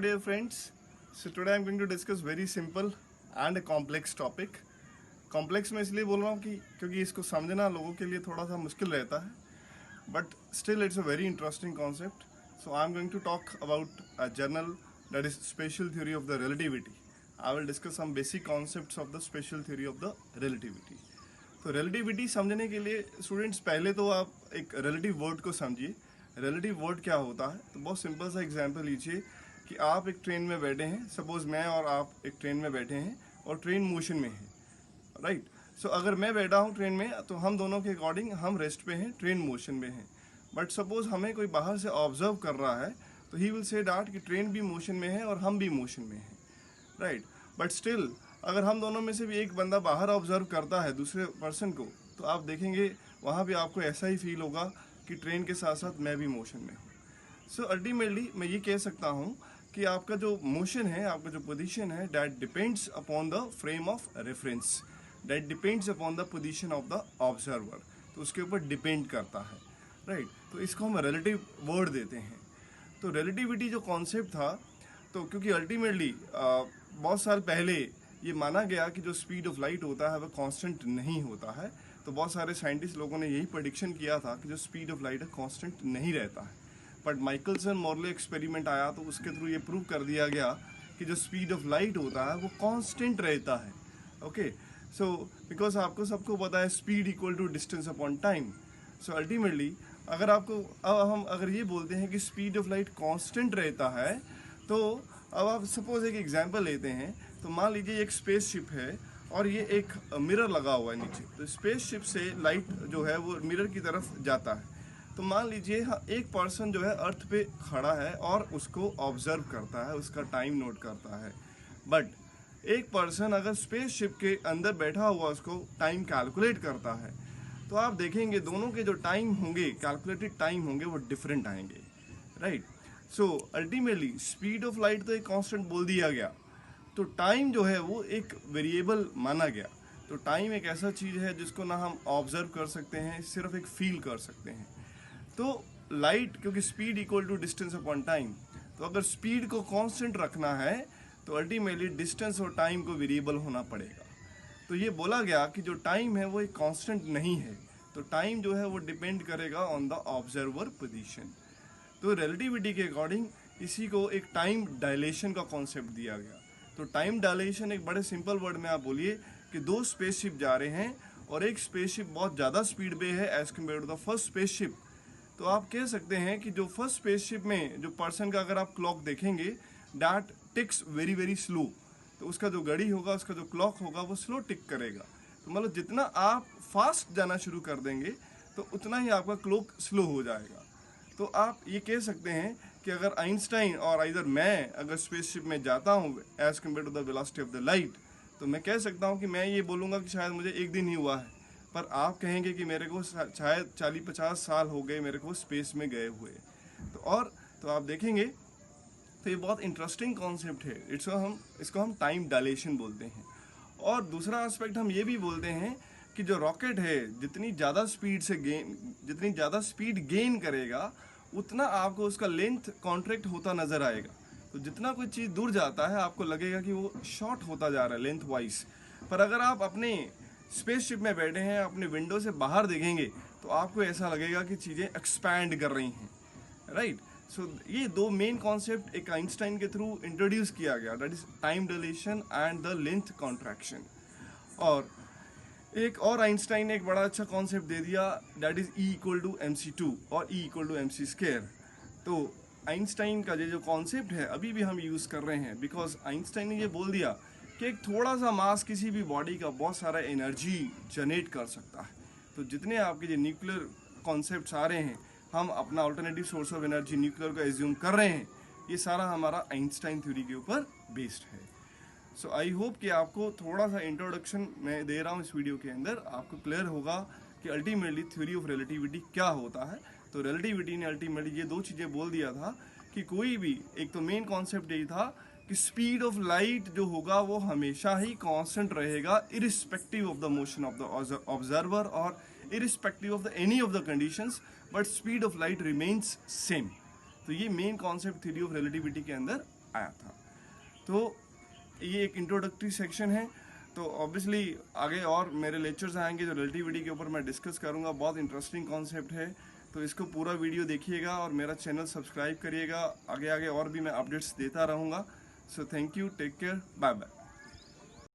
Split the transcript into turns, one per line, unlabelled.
Dear friends, so today I'm going to discuss very simple and a complex topic. Complex मैं इसलिए बोल रहा हूँ कि क्योंकि इसको समझना लोगों के लिए थोड़ा सा मुश्किल रहता है, but still it's a very interesting concept. So I am going to talk about a journal that is special theory of the relativity. I will discuss some basic concepts of the special theory of the relativity. तो relativity समझने के लिए students पहले तो आप एक relative word को समझिए. रिलेटिव वर्ड क्या होता है? तो बहुत सिंपल सा एग्जांपल लीजिए कि आप एक ट्रेन में बैठे हैं. सपोज मैं और आप एक ट्रेन में बैठे हैं और ट्रेन मोशन में है, राइट. सो अगर मैं बैठा हूँ ट्रेन में तो हम दोनों के अकॉर्डिंग हम रेस्ट पे हैं, ट्रेन मोशन में है. बट सपोज हमें कोई बाहर से ऑब्जर्व कर रहा है तो ही विल से डैट कि ट्रेन भी मोशन में है और हम भी मोशन में हैं, राइट. बट स्टिल अगर हम दोनों में से भी एक बंदा बाहर ऑब्जर्व करता है दूसरे पर्सन को, तो आप देखेंगे वहाँ भी आपको ऐसा ही फील होगा कि ट्रेन के साथ साथ मैं भी मोशन में हूँ. सो अल्टीमेटली मैं ये कह सकता हूँ कि आपका जो मोशन है, आपका जो पोजीशन है, that depends upon the frame of reference, that depends upon the position of the observer. तो उसके ऊपर डिपेंड करता है, राइट. तो इसको हम रिलेटिव वर्ड देते हैं. तो रिलेटिविटी जो कॉन्सेप्ट था, तो क्योंकि अल्टीमेटली बहुत साल पहले ये माना गया कि जो स्पीड ऑफ लाइट होता है वह कांस्टेंट नहीं होता है. तो बहुत सारे साइंटिस्ट लोगों ने यही प्रेडिक्शन किया था कि जो स्पीड ऑफ लाइट है कांस्टेंट नहीं रहता है. बट माइकलसन मॉर्ले एक्सपेरिमेंट आया तो उसके थ्रू ये प्रूव कर दिया गया कि जो स्पीड ऑफ लाइट होता है वो कांस्टेंट रहता है. ओके, सो बिकॉज आपको सबको पता है speed equal to distance upon time. So ultimately अगर आपको अब हम अगर ये बोलते हैं कि स्पीड ऑफ लाइट कांस्टेंट रहता है, तो अब आप सपोज एक एग्जांपल लेते हैं. तो मान लीजिए एक स्पेसशिप है और ये एक मिरर लगा हुआ है नीचे. तो स्पेसशिप से लाइट जो है वो मिरर की तरफ जाता है. तो मान लीजिए एक पर्सन जो है अर्थ पे खड़ा है और उसको ऑब्जर्व करता है, उसका टाइम नोट करता है. बट एक पर्सन अगर स्पेसशिप के अंदर बैठा हुआ उसको टाइम कैलकुलेट करता है, तो आप देखेंगे दोनों के जो टाइम होंगे, कैलकुलेटेड टाइम होंगे, वो डिफरेंट आएंगे, right. So ultimately speed of light तो एक कांस्टेंट बोल दिया गया, तो टाइम जो है वो एक वेरिएबल माना गया. तो टाइम एक ऐसा चीज़ है जिसको ना हम ऑब्जर्व कर सकते हैं, सिर्फ एक फील कर सकते हैं. तो लाइट क्योंकि speed equal to distance upon time, तो अगर स्पीड को कांस्टेंट रखना है तो अल्टीमेटली डिस्टेंस और टाइम को वेरिएबल होना पड़ेगा. तो ये बोला गया कि जो टाइम है वो एक कांस्टेंट नहीं है, तो टाइम जो है वो डिपेंड करेगा ऑन द ऑब्जर्वर पोजीशन. तो रिलेटिविटी के अकॉर्डिंग इसी को एक टाइम डायलेशन का कॉन्सेप्ट दिया गया. तो टाइम डायलेशन एक बड़े सिंपल वर्ड में आप बोलिए कि दो स्पेसशिप जा रहे हैं और एक स्पेसशिप बहुत ज़्यादा स्पीड पे है as compare to the first spaceship. तो आप कह सकते हैं कि जो फर्स्ट स्पेसशिप में जो पर्सन का अगर आप क्लॉक देखेंगे, that ticks very very slow. तो उसका जो घड़ी होगा, उसका जो क्लॉक होगा वो स्लो टिक करेगा. तो मतलब जितना आप फास्ट जाना शुरू कर देंगे तो उतना ही आपका क्लॉक स्लो हो जाएगा. तो आप ये कह सकते हैं कि अगर आइंस्टाइन और इधर मैं अगर स्पेसशिप में जाता हूँ as compare to the velocity of the light, तो मैं कह सकता हूँ कि मैं ये बोलूँगा कि शायद मुझे एक दिन ही हुआ है, पर आप कहेंगे कि मेरे को शायद 40-50 साल हो गए मेरे को स्पेस में गए हुए. तो आप देखेंगे तो ये बहुत इंटरेस्टिंग कॉन्सेप्ट है. इसको हम टाइम डायलेशन बोलते हैं. और दूसरा एस्पेक्ट हम ये भी बोलते हैं कि जो रॉकेट है जितनी ज़्यादा स्पीड गेन करेगा उतना आपको उसका लेंथ कॉन्ट्रैक्ट होता नज़र आएगा. तो जितना कोई चीज़ दूर जाता है आपको लगेगा कि वो शॉर्ट होता जा रहा है लेंथ वाइज. पर अगर आप अपने स्पेसशिप में बैठे हैं, अपने विंडो से बाहर देखेंगे तो आपको ऐसा लगेगा कि चीज़ें एक्सपैंड कर रही हैं, राइट. सो ये दो मेन कॉन्सेप्ट एक आइंस्टाइन के थ्रू इंट्रोड्यूस किया गया, that is time deletion and the length contraction. और एक और आइंस्टाइन ने एक बड़ा अच्छा कॉन्सेप्ट दे दिया, that is E equal to mc2 और E equal to mc square. तो आइंस्टाइन का ये जो कॉन्सेप्ट है अभी भी हम यूज़ कर रहे हैं, बिकॉज आइंस्टाइन ने ये बोल दिया कि एक थोड़ा सा मास किसी भी बॉडी का बहुत सारा एनर्जी जनरेट कर सकता है. तो जितने आपके जो न्यूक्लियर कॉन्सेप्ट्स आ रहे हैं, हम अपना alternative source of energy nuclear को एज्यूम कर रहे हैं, ये सारा हमारा आइंस्टाइन थ्योरी के ऊपर बेस्ड है. सो आई होप कि आपको थोड़ा सा इंट्रोडक्शन मैं दे रहा हूँ इस वीडियो के अंदर, आपको क्लियर होगा कि अल्टीमेटली थ्योरी ऑफ रिलेटिविटी क्या होता है. तो रिलेटिविटी ने अल्टीमेटली ये दो चीज़ें बोल दिया था कि कोई भी एक तो मेन कॉन्सेप्ट यही था कि स्पीड ऑफ लाइट जो होगा वो हमेशा ही कांस्टेंट रहेगा irrespective of the motion of the observer और irrespective of the any of the conditions, but speed of light remains same. तो ये main concept theory of relativity के अंदर आया था। तो ये एक इंट्रोडक्टरी सेक्शन है। तो ऑब्वियसली आगे और मेरे लेक्चर्स आएंगे जो रिलेटिविटी के ऊपर मैं डिस्कस करूंगा, बहुत इंटरेस्टिंग कॉन्सेप्ट है। तो इसको पूरा वीडियो देखिएगा और मेरा चैनल सब्सक्राइब करिएगा, आगे आगे और भी मैं अपडेट्स देता रहूँगा। So thank you, take care, bye bye.